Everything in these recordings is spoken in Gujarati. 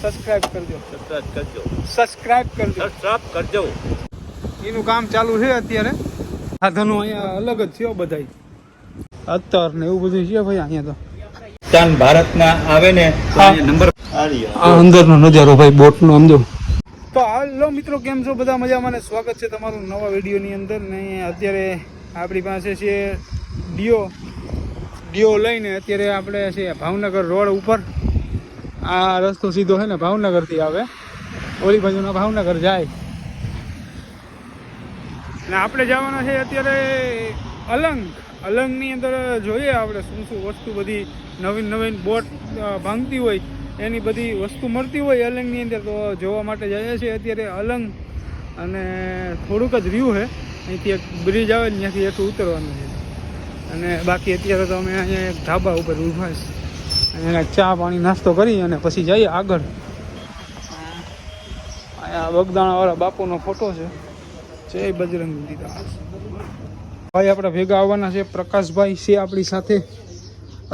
સબસ્ક્રાઇબ કરજો. એનું કામ ચાલુ છે અત્યારે. સાધનો અહીંયા અલગ જ છે બધા, અત્તર ને એવું બધું છે ભાઈ અહીંયા તો. ભારતના આવે ને નંબર અંદરનો નજારો ભાઈ બોટનો સમજો. તો હાલો મિત્રો, કેમ છો બધા? મજામાં ને સ્વાગત છે તમારું નવા વિડીયોની અંદર. ને અત્યારે આપણી પાસે છે ડીઓ લઈને અત્યારે આપણે છે ભાવનગર રોડ ઉપર. આ રસ્તો સીધો છે ને ભાવનગરથી આવે, ઓલી બાજુના ભાવનગર જાય. ને આપણે જવાના છે અત્યારે અલંગની અંદર. જોઈએ આપણે શું શું વસ્તુ બધી નવીન બોટ ભાંગતી હોય એની બધી વસ્તુ મળતી હોય અલંગની અંદર. તો જોવા માટે જઈએ છીએ અત્યારે અલંગ. અને થોડુંક જ રહ્યું છે, અહીંથી એક બ્રિજ આવે ને ત્યાંથી એટલું ઉતરવાનું છે. અને બાકી અત્યારે તો અમે અહીંયા એક ધાબા ઉપર ઊભા છે, અને ચા પાણી નાસ્તો કરી અને પછી જઈએ આગળ. અહીંયા બગદાણાવાળા બાપુનો ફોટો છે. જય બજરંગ દીદાસ. ભાઈ આપણે ભેગા આવવાના છે, પ્રકાશભાઈ છે આપણી સાથે.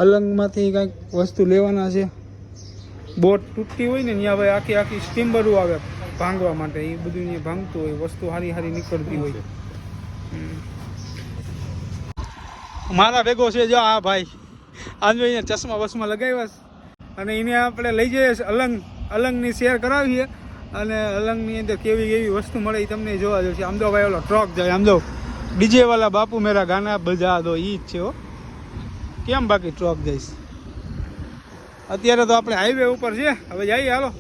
અલંગમાંથી કંઈક વસ્તુ લેવાના છે. બોટ તૂટતી હોય ને ત્યાં ભાઈ આખી સ્ટીમરો આવે ભાંગવા માટે. એ બધું ત્યાં ભાંગતું હોય, વસ્તુ સારી નીકળતી હોય. મારા ભેગો છે જો આ ભાઈ. આજે અહીંયા ચશ્મા બસમાં લગાવ્યા અને એને આપણે લઈ જઈએ અલંગની શેર કરાવીએ. અને અલંગની અંદર કેવી વસ્તુ મળે એ તમને જોવા જશે. આમ તો ભાઈ ઓલો ટ્રક જાય, આમ તો ડીજે વાલા બાપુ મેરા ગાના બજા દો, ઈ જ છે હો. કેમ બાકી ટ્રક જઈશ. અત્યારે તો આપણે હાઈવે ઉપર છે, હવે જઈએ. હાલો,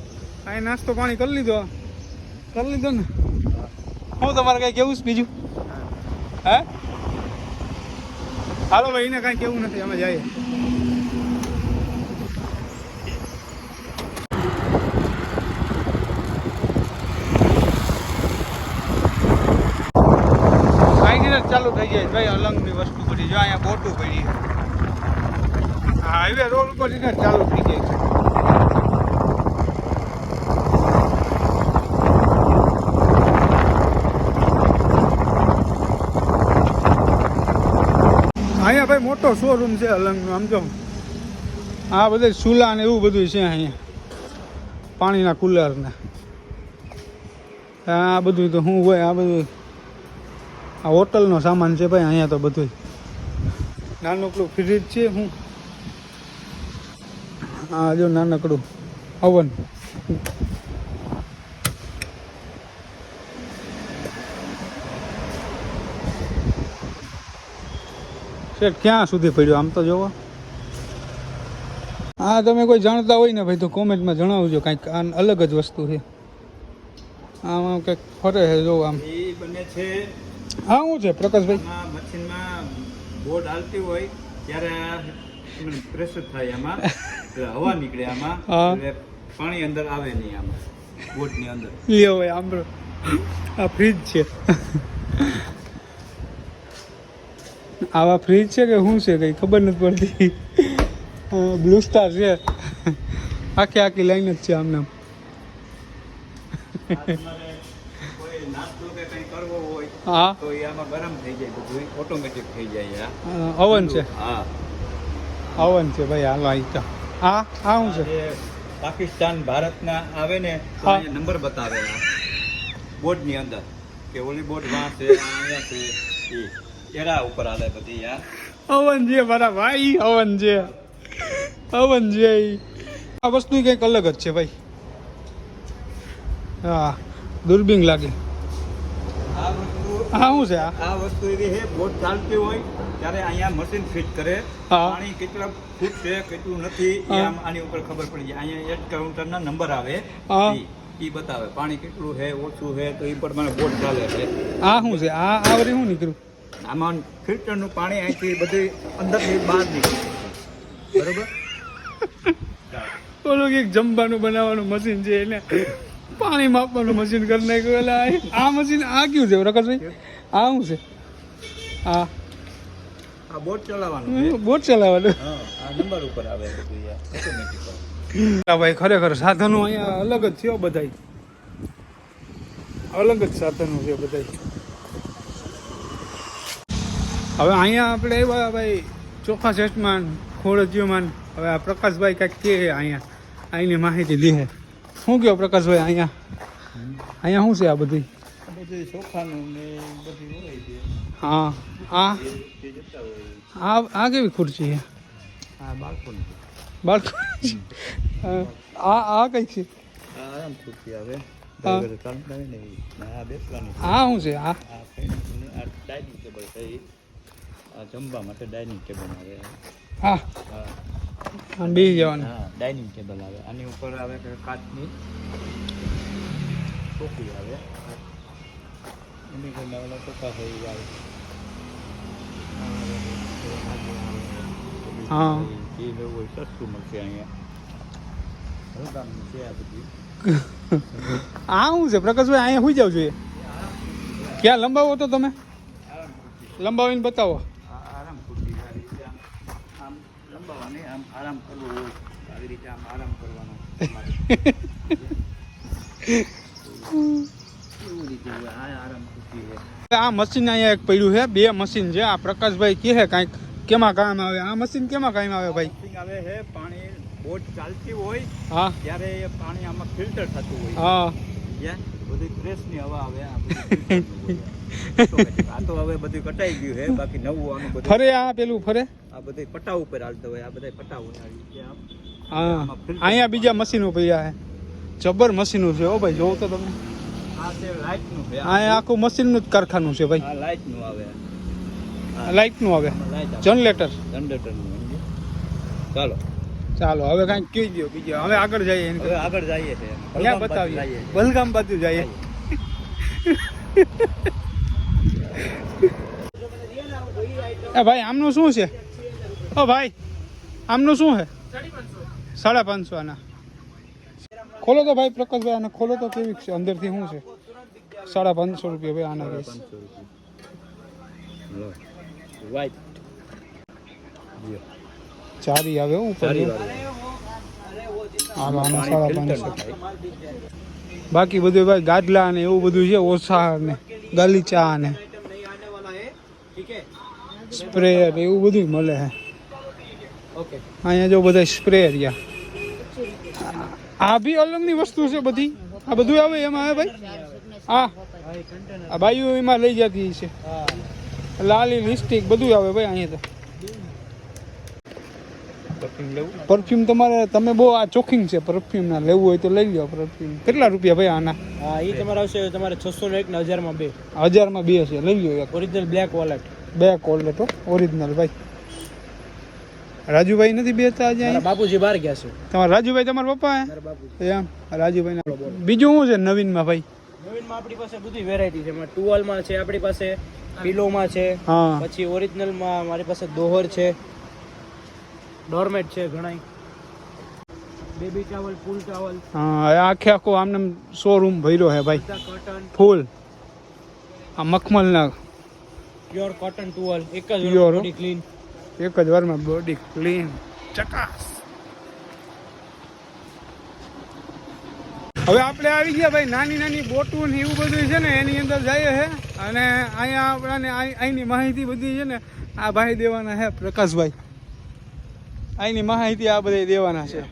અહીં નાસ્તો પાણી કરી લીધો ને. હું તમારે કાંઈ કેવું છે બીજું? હે હાલો ભાઈ, એને કાંઈ કેવું નથી, અમે જઈએ. ચાલુ થઈ જાય ભાઈ અલંગની વસ્તુ બધી. જો અહીંયા બોટું પડી, હાઈવે રોડ ઉપર ચાલુ થઈ જાય છે. અહીંયા ભાઈ મોટો શોરૂમ છે અલંગનો. આમ જો આ બધા ચૂલા ને એવું બધું છે અહીંયા, પાણીના કુલર ને આ બધું તો શું હોય. આ બધું આ હોટલનો સામાન છે ભાઈ અહીંયા તો બધું. નાનકડું ફ્રીજ છે. હું હા જો નાનકડું ઓવન. શેઠ ક્યાં સુધી પડ્યો આમ તો જોવો. હા, તમે કોઈ જાણતા હોય ને ભાઈ તો કોમેન્ટમાં જણાવજો. કાંઈક અલગ જ વસ્તુ છે. આમાં કંઈક ફરે છે જો આમ. એ બને છે. હા, શું છે પ્રકાશભાઈ? મશીનમાં બોટ હાલતી હોય ત્યારે પ્રેશર થાય, આમાં હવા નીકળે, આમાં પાણી અંદર આવે નહીં આમાં બોટની અંદર. લ્યો ભાઈ આમ આ ફ્રીજ છે. આવા ફ્રીજ છે કે શું છે કઈ ખબર નથી પડતી. બ્લુ સ્ટાર છે, આખી લાઈન જ છે આમને. હા, તો આમાં ગરમ થઈ જાય, બધું ઓટોમેટિક થઈ જાય. ઓવન છે. હા, ઓવન છે ભાઈ. હાલો અહીં તો હા શું છે? પાકિસ્તાન ભારતના આવે ને તો અહીંયા નંબર બતાવે બોર્ડની અંદર કે ઓલી બોર્ડ વાં છે, અહીંયા છે. એરા ઉપર હાલે બધી. ઓવન છે મારા ભાઈ, ઓવન છે. આ વસ્તુ કંઈક અલગ જ છે ભાઈ. હા, દૂરબીન લાગે. હા શું છે? આ વસ્તુ એવી છે, બોટ ચાલતી હોય ત્યારે અહીંયા મશીન ફિટ કરે. પાણી કેટલા ફૂટ છે કેટલું નથી આની ઉપર ખબર પડી જાય. અહીંયા એક કાઉન્ટરના નંબર આવે, એ બતાવે પાણી કેટલું છે, ઓછું છે, તો એ પ્રમાણે બોટ ચાલે છે. આ શું છે? આ વળી શું નીકળ્યું? આમાં ફિલ્ટરનું પાણી અહીંથી બધી અંદરથી બહાર નીકળે. બરોબર. ઓલું કંઈક જમવાનું બનાવવાનું મશીન છે એને પાણી માપવાનું મશીન કરી નાખ્યું. એટલે આ મશીન આ કયું છે પ્રકાશભાઈ? આ શું છે? આ બોટ ચલાવવાનું. બોટ ચલાવવાનું. આ નંબર ઉપર આવે ઓટોમેટિક. ભાઈ ખરેખર સાધનો અહીંયા અલગ જ છે બધા. અલગ જ સાધનો છે બધા. હવે અહીંયા આપણે આવ્યા ભાઈ ચોખા સેટમાં ખોડજીઓમાં. હવે આ પ્રકાશભાઈ કાંઈક કે અહીંયા અહીંની માહિતી લે. શું કહો પ્રકાશભાઈ અહીંયા અહીંયા શું છે આ બધી બધું ચોખાનું ને બધું હોય છે હા આ તે જતા હોય આ કેવી ખુરશી છે આ બાળકોની બાળકો આ કઈ છે આરામ ખુરશી આવે હા. ચાલતા ને આ બેસવાની આ શું છે આ આ ડાઇનિંગ ટેબલ થઈ આ જમવા માટે ડાઇનિંગ ટેબલ આવે હા હા આમ બેસી જવાનું હા ડાઇનિંગ ટેબલ આવે આની ઉપર આવે કે કાચની ટોપી આવે એની કોઈ નવા ટોપા થઈ આવે હા. એ લેવું હોય સસ્તું મળશે અહીંયા હલકાનું છે આ બધી આ શું છે પ્રકાશભાઈ અહીંયા સુઈ જાવ જોઈએ ક્યાં લંબાવો તો તમે લંબાવીને બતાવો આરામ ખુરશી આ રીતે આમ લંબાવવાની આમ આરામ કરવો હોય આવી રીતે આમ આરામ કરવાનો એવી રીતે હોય આ આરામ ખુરશી છે આ મશીન અહીંયા એક પડ્યું છે બે મશીન છે આ પ્રકાશભાઈ કહે કાંઈક કેમાં કામ આવે આ મશીન કેમાં કામ આવે ભાઈ પમ્પિંગ આવે છે પાણી બોટ ચાલતી હોય હા ત્યારે એ પાણી આમાં ફિલ્ટર થતું હોય હા જ્યાં બધી ફ્રેશની હવા આવે આ બધું filter નું હોય. આ તો હવે બધું કટાઈ ગયું છે બાકી નવું આનું બધું ફરે આ પેલું ફરે આ બધું પટ્ટા ઉપર હાલતો હોય આ બધા પટ્ટા ઉપર હાલી છે આમ હા અહીંયા બીજા મશીનો પડ્યા છે જબર મશીનો છે ઓ ભાઈ જોવો તો તમે આ છે લાઇટનું છે અહીંયા આખું મશીનનું જ કારખાનું છે ભાઈ આ લાઇટનું આવે લાઇટનું આવે આમાં લાઇટ આવે જનરેટર જનરેટરનું સમજ્યો? ચાલો ચાલો હવે કાંઈક કહી દો બીજો હવે આગળ જઈએ એને હવે આગળ જઈએ છે ક્યાં બતાવીએ બલગામ બાજુ જઈએ એ ભાઈ આમનું શું છે ઓ ભાઈ આમનું શું છે 550 આના ખોલો તો ભાઈ પ્રકાશભાઈ આને ખોલો તો કેવી છે અંદરથી શું છે 550 રૂપિયા ભાઈ આના કેસ વ્હાઈટ ચારી આવે હું ઉપર હાલો આના 550 બાકી બધું ભાઈ ગાદલા ને એવું બધું છે ઓછા ને ગાલીચા ને સ્પ્રે ને એવું બધું મળે છે અહીંયા જો બધા સ્પ્રે રહ્યા આ બી અલગની વસ્તુ છે બધી આ બધું આવે એમાં આવે ભાઈ આ બાઈઓ એમાં લઈ જતી છે લાલી લિપસ્ટિક બધું આવે ભાઈ અહીંયા તો પરફ્યુમ તમારે તમે બહુ આ ચોખિંગ છે પરફ્યુમ ના લેવું હોય તો લઈ લો પરફ્યુમ કેટલા રૂપિયા ભાઈ આના હા એ તમારે આવશે તમારે 600 ને 1 ને 1000 માં 2 1000 માં 2 છે લઈ લો એક ઓરિજિનલ બ્લેક વોલેટ બે કોલેટ ઓરિજિનલ ભાઈ રાજુભાઈ નથી બેસતા આજે મારા બાપુજી બહાર ગયા છે તમારા રાજુભાઈ તમારા પપ્પા મારા બાપુજી એમ રાજુભાઈ બીજું શું છે નવીનમાં ભાઈ નવીનમાં આપણી પાસે બધી વેરાયટી છે એમાં ટુવાલ માં છે આપણી પાસે પિલો માં છે હા પછી ઓરિજિનલ માં મારી પાસે દોહર છે ડોરમેટ છે ઘણાય બેબી ટાવલ ફૂલ ટાવલ હા આખે આખો આમને શોરૂમ ભર્યો છે ભાઈ બધા કોટન ફૂલ આ મખમલના પ્યોર કોટન ટુવાલ એક જ Pure, બોડી ક્લીન એક જ વારમાં બોડી ક્લીન ચકાસ હવે આપણે આવી ગયા ભાઈ નાની નાની બોટું ને એવું બધું છે ને એની અંદર જઈએ છે અને અહીંયા આપણાને અહીંની માહિતી બધી છે ને આ ભાઈ દેવાના છે પ્રકાશભાઈ અહીંની માહિતી આ બધા દેવાના છે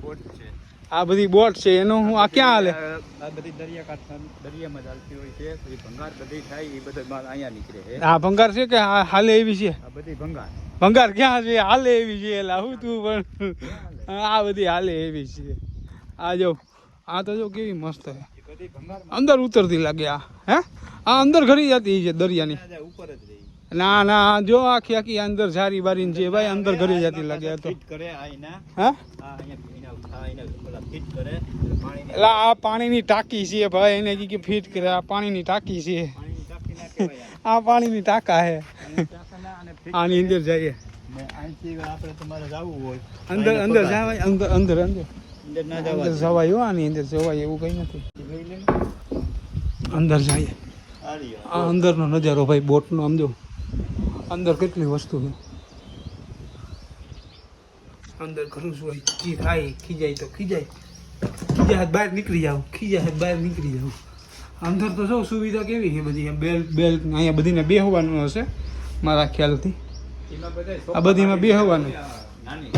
આ બધી બોટ છે એનો હું આ ક્યાં હાલે આ બધી દરિયાકાંઠા દરિયામાં ચાલતી હોય છે પછી ભંગાર બધી થાય એ બધો માલ અહીંયા નીકળે છે આ ભંગાર છે કે હાલે એવી છે આ બધી ભંગાર ભંગાર ક્યાં છે હાલે એવી છે એટલે હું તું પણ આ બધી હાલે એવી છે આ જો આ તો જો કેવી મસ્ત છે એ બધી ભંગાર અંદર ઉતરતી લાગે આ હે આ અંદર ઘરી જતી છે દરિયાની ઉપર જ રહી ના ના જો આખી આખી અંદર ઝારી બારી છે ભાઈ અંદર ઘરી જતી લાગે આ તો ફિટ કરે આ એના હા આ અહીંયા પેલા ફિટ કરે પાણીની એટલે આ પાણીની ટાંકી છે ભાઈ એને કે ફિટ કરે આ પાણીની ટાંકી છે પાણીની ટાંકી ના કહેવાય આ પાણીની ટાંકા છે ટાંકાના અને ફિટ આની અંદર જઈએ ને અહીંથી આપણે તમારે જવું હોય અંદર અંદર જવાય અંદર અંદર અંદર અંદર ના અંદર જવા જવાય હો આની અંદર જવાય એવું કઈ નથી અંદર જઈએ આ અંદરનો નજારો ભાઈ બોટનો સમજો અંદર કેટલી વસ્તુ છે અંદર ઘણું શું હોય જી થાય ખીજાય તો ખીજાય બહાર નીકળી જાવ ખીજાય બહાર નીકળી જાવ અંદર તો શું સુવિધા કેવી છે બધી બેલ અહીંયા બધીને બેહવાનું હશે મારા ખ્યાલથી આ બધીમાં બેહવાનું નાની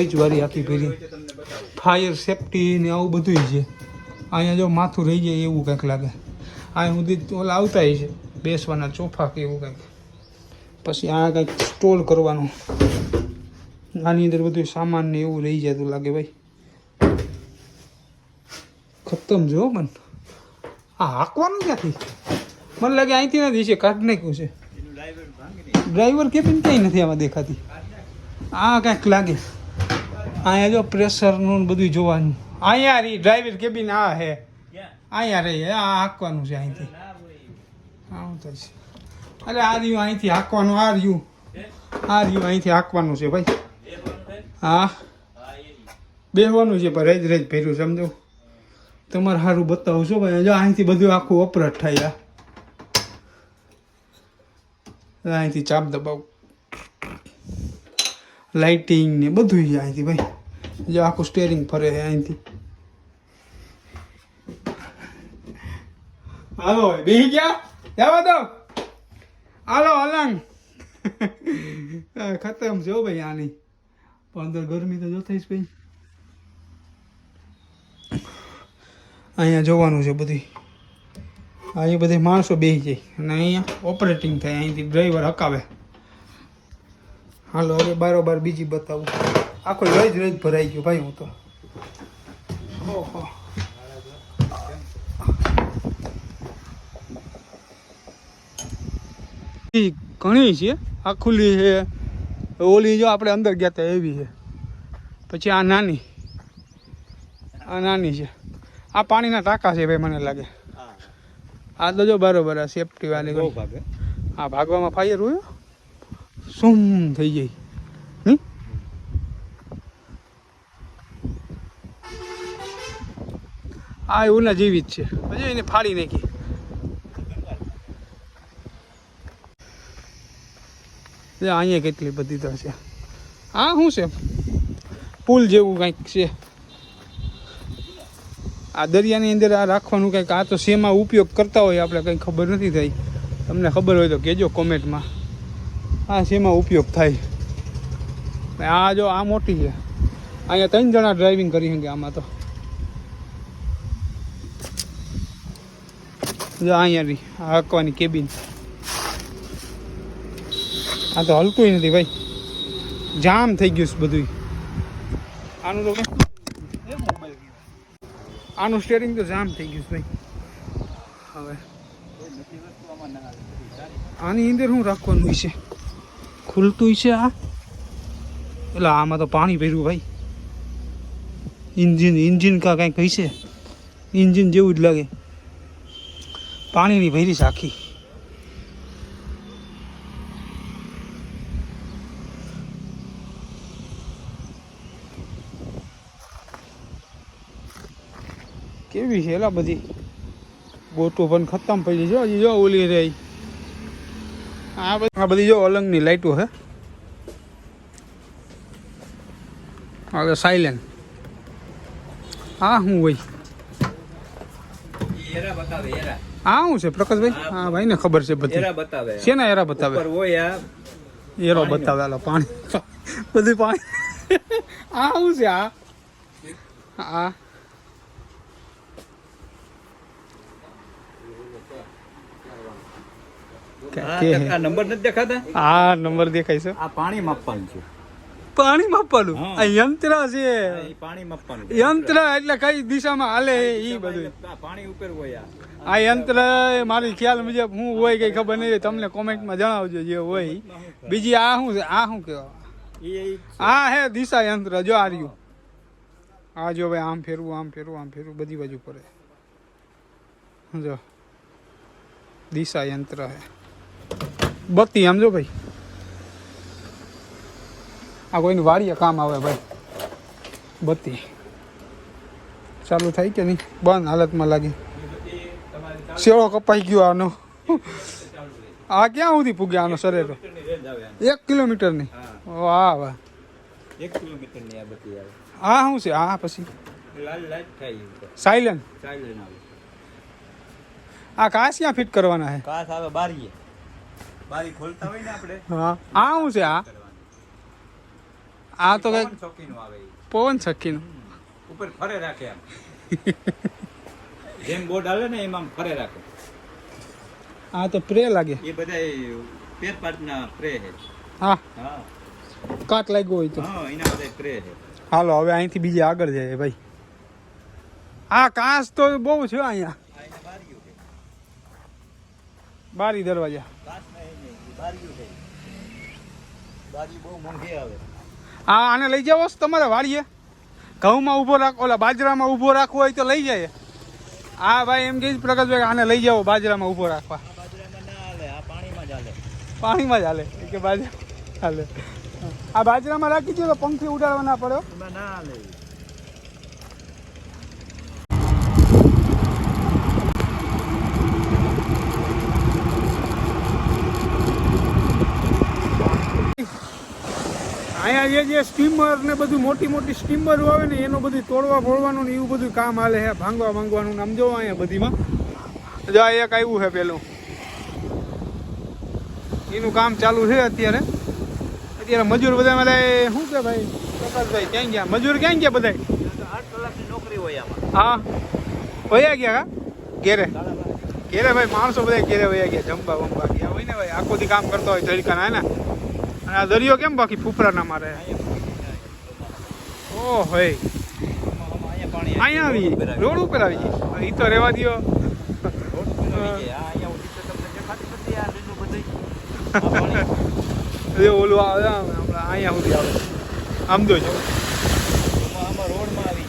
રજવારી આખી ભેરી ફાયર સેફટી ને આવું બધું છે અહીંયા જો માથું રહી જાય એવું કંઈક લાગે. અહીંયા સુધી ઓલા આવતા છે બેસવાના ચોફા કે એવું કંઈક. પછી આ કંઈક સ્ટોર કરવાનું, આની અંદર બધું સામાન ને એવું રહી જતું લાગે ભાઈ. ખતમ જો પણ આ હાંકવાનું ક્યાંથી? મને લાગે અહીંથી નથી છે, કાઢ નાખ્યું છે. ડ્રાઈવર કેબિન ક્યાંય નથી આમાં દેખાતી. આ કાંઈક લાગે. અહીંયા જો પ્રેશરનું બધું જોવાનું. અહીંયા રહી ડ્રાઈવર કેબિન. આ હે અહીંયા રહી. આ હાંકવાનું છે અહીંથી. આવું તો છે. અરે આ રહ્યું અહીંથી હાંકવાનું. આ રહ્યું અહીંથી હાંકવાનું છે ભાઈ. હા બેહવાનું છે પણ રેજ રેજ ભર્યું સમજો. તમારે સારું બતાવું છો ભાઈ. જો અહીંથી બધું આખું ઓપરેટ થાય. અહીંથી ચાપ દબાવું, લાઇટિંગ ને બધું છે અહીંથી ભાઈ. જો આખું સ્ટેરિંગ ફરે છે અહીંથી. હાલો ભાઈ બેસી ગયા, જવા દો. હાલો અલંગ. ખતમ છે ભાઈ આની. પણ અંદર ગરમી તો જો થઈશ ભાઈ. અહીંયા જોવાનું છે બધી. અહીંયા બધી માણસો બેસી જાય અને અહીંયા ઓપરેટિંગ થાય. અહીંથી ડ્રાઈવર હકાવે. હાલો હવે બારોબાર બીજી બતાવું. આખો રજ રજ ભરાઈ ગયો ભાઈ. હું તો ઓહો ઘણી છે. આ ખુલ્લી છે. ઓલી જો આપણે અંદર ગયા હતા એવી છે. પછી આ નાની છે. આ પાણીના ટાંકા છે ભાઈ મને લાગે. આ તો જો બરોબર આ સેફટી વાળી. હા ભાગવામાં ફાયર હોય શું થઈ જાય નહીં. આ ઓલા જેવી જ છે. પછી એને ફાડી નાખી. અહીંયા કેટલી બધી તો છે. આ શું છે? પુલ જેવું કંઈક છે. આ દરિયાની અંદર આ રાખવાનું કંઈક. આ તો શેમાં ઉપયોગ કરતા હોય આપણે કંઈ ખબર નથી થઈ. તમને ખબર હોય તો કહેજો કોમેન્ટમાં. આ શેમાં ઉપયોગ થાય. આ જો આ મોટી છે. અહીંયા 3 જણા ડ્રાઇવિંગ કરી શકે આમાં તો. જો અહીંયા રહી આ હાંકવાની કેબિન. આ તો હલતું નથી ભાઈ. જામ થઈ ગયું છે બધું. આનું તો આનું સ્ટેરિંગ તો જામ થઈ ગયું છે ભાઈ. હવે આની અંદર શું રાખવાનું છે? ખુલતું છે આ. એટલે આમાં તો પાણી ભર્યું ભાઈ. ઇન્જિન કા કંઈક હશે. ઇન્જિન જેવું જ લાગે. પાણીની ભરી છે આખી. કેવી છે એલા બધી. બોટો પણ ખતમ પડી છે. હજી જો ઓલી રહી. આ બધી જો અલંગની લાઈટો છે. હવે સાયલેન્ટ. હા શું હોય? હા શું છે પ્રકાશભાઈ? હા ભાઈ ને ખબર છે બધી. છે ને એરા બતાવે. એરો બતાવે. હાલો પાણી બધું પાણી. આ શું છે? આ નંબર નથી દેખાતા. આ નંબર દેખાય છે. આ પાણી માપવાનું છે. પાણી માપવાનું. આ યંત્ર છે. પાણી માપવાનું યંત્ર એટલે કઈ દિશામાં હાલે એ બધું પાણી ઉપર હોય. આ યંત્ર મારી ખ્યાલ મુજબ હું હોય કઈ ખબર નહીં. તમને કોમેન્ટમાં જણાવજો જે હોય. બીજી આ શું છે? આ શું કહેવાય? આ હે દિશા યંત્ર. જો આ રહ્યું. આ જો ભાઈ આમ ફેરવું, આમ ફેરવું, આમ ફેરવું, બધી બાજુ પડે. જો દિશા યંત્ર હે. બત્તી આમ જો ભાઈ. આ કોઈની વાડીએ કામ આવે ભાઈ. બત્તી ચાલુ થાય કે નહીં? બંધ હાલતમાં લાગે. શેળો કપાઈ ગયો આનો. આ ક્યાં સુધી પૂગે આનો સરેરો? 1 કિલોમીટરની. વાહ વાહ. 1 કિલોમીટરની આ બત્તી આવે. આ શું છે? આ પછી લાલ લાઈટ થાય. સાયલેન્ટ. સાયલેન્ટ આવે. આ કાચ ક્યાં ફિટ કરવાના છે? કાચ આવે બારીએ. બારી ખોલતા હોય ને આપણે. હા. આ શું છે? આ તો કઈક ચોકીનું આવે. પવન છક્કીનું ઉપર ફરે રાખે આમ. જેમ બોર્ડ હાલે ને એમ આમ ફરે રાખે. આ તો પ્રે લાગે. એ બધા પેર પાર્ટના પ્રે છે. હા હા કાટ લાગ્યો હોય તો. હા એના બધા પ્રે છે. હાલો હવે અહીંથી બીજે આગળ જઈએ ભાઈ. આ કાંસ તો બહુ છે અહીંયા. આ એના બારીઓ છે. બારી દરવાજા. કાચના એ નહીં, બારીઓ છે. બારી બહુ મોંઘી આવે. હા આને લઈ જાવ તમારે વાડીએ. ઘઉંમાં ઊભો રાખો, ઓલા બાજરામાં ઊભો રાખવો હોય તો લઈ જાય. હા ભાઈ એમ કે પ્રકાશભાઈ આને લઈ જાઓ બાજરામાં ઊભો રાખવા. આ બાજરામાં ના હાલે, આ પાણીમાં જ હાલે. પાણીમાં જ હાલે કે બાજરા હાલે. આ બાજરામાં રાખી દો તો પંખી ઉડાડવા ના પડે. એમાં ના હાલે. અહીંયા જે સ્ટીમર ને બધું મોટી મોટી સ્ટીમરો આવે ને એનું બધું તોડવા ફોડવાનું ને એવું બધું કામ હાલે છે. ભાંગવાનું નામ જો અહીંયા બધીમાં જો આ એક આવ્યું છે પેલું એનું કામ ચાલુ છે અત્યારે. મજૂર બધા બધા શું કે ભાઈ પ્રકાશભાઈ ક્યાં ગયા? મજૂર ક્યાં ગયા બધા? 8 કલાકની નોકરી હોય આમાં. હા વયા ગયા કા ઘેરે? ઘેરે ભાઈ માણસો બધા ઘેરે વયા ગયા, જમવા વમવા ગયા હોય ને ભાઈ. આખો દી કામ કરતા હોય તડકાના હે ને. અને આ દરિયો કેમ બાકી ફૂફરા ના મારે? ઓ હોય અહીંયા આવી રોડ ઉપર આવી ગઈ. એ તો રેવા દો. ઓલું આવે હમણાં અહીંયા સુધી આવે આમ તો રોડમાં આવી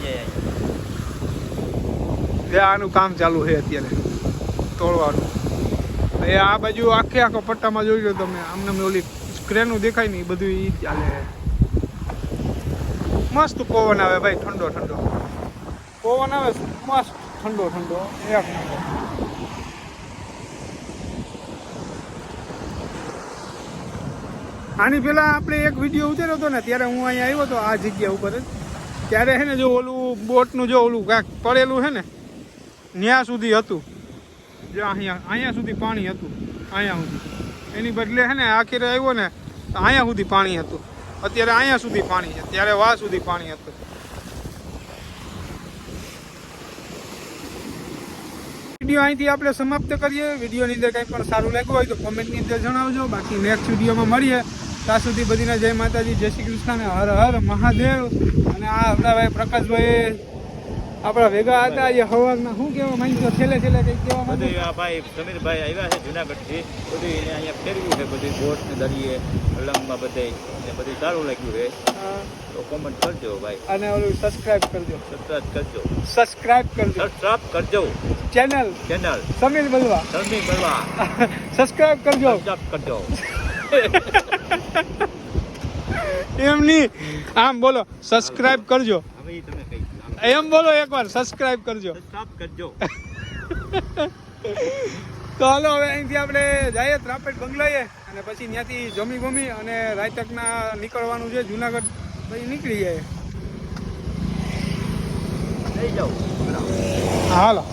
જાય. આનું કામ ચાલુ છે અત્યારે તોડવાનું. એ આ બાજુ આખો પટ્ટામાં જોઈ લો તમે. આમને ઓલી ક્રેનું દેખાય ને એ બધું એ ચાલે. મસ્ત પવન આવે ભાઈ, ઠંડો ઠંડો પવન આવે, મસ્ત ઠંડો ઠંડો એક નંબર. આની પહેલાં આપણે એક વિડીયો ઉતાર્યો હતો ને ત્યારે હું અહીંયા આવ્યો હતો આ જગ્યા ઉપર જ. ત્યારે છે ને જો ઓલું બોટનું જો ઓલું કાંઈક પડેલું છે ને ત્યાં સુધી હતું. જો અહીંયા સુધી પાણી હતું, અહીંયા સુધી. એની બદલે છે ને આખીરે આવ્યો ને તો અહીંયા સુધી પાણી હતું. અત્યારે અહીંયા સુધી પાણી છે, ત્યારે વાહ સુધી પાણી હતું. વિડીયો અહીંથી આપણે સમાપ્ત કરીએ. વિડીયોની અંદર કંઈ પણ સારું લાગ્યું હોય તો કોમેન્ટની અંદર જણાવજો. બાકી નેક્સ્ટ વિડીયોમાં મળીએ. ત્યાં સુધી બધીને જય માતાજી, જય શ્રી કૃષ્ણ ને હર હર મહાદેવ. અને આ આપણા ભાઈ પ્રકાશભાઈ આપણા ભેગા હતા એ હવારના શું કહેવા માંગ્યો છેલ્લે કંઈક કહેવા માંગ્યો. આ ભાઈ સમીરભાઈ આવ્યા છે જુનાગઢથી. બધું એને અહીંયા ફેરવ્યું છે, બધું બોટ ને દરિયે અલંગમાં બધે એને બધું સારું લાગ્યું છે. તો કોમેન્ટ કરજો ભાઈ. અને ઓલું સબસ્ક્રાઇબ કરજો. સબસ્ક્રાઇબ કરજો. સબસ્ક્રાઇબ કરજો ચેનલ સમીર બલવા. સબસ્ક્રાઇબ કરજો. એમ નહીં, આમ બોલો સબસ્ક્રાઇબ કરજો. હવે તમે કઈ એમ બોલો એકવાર સબસ્ક્રાઇબ કરજો. તો હાલો હવે અહીંથી આપણે જઈએ ત્રાપેટ બંગલાએ અને પછી ત્યાંથી જમી બમી અને રાતકના નીકળવાનું છે જુનાગઢ. પછી નીકળી જાય. લઈ જાઓ. હાલો.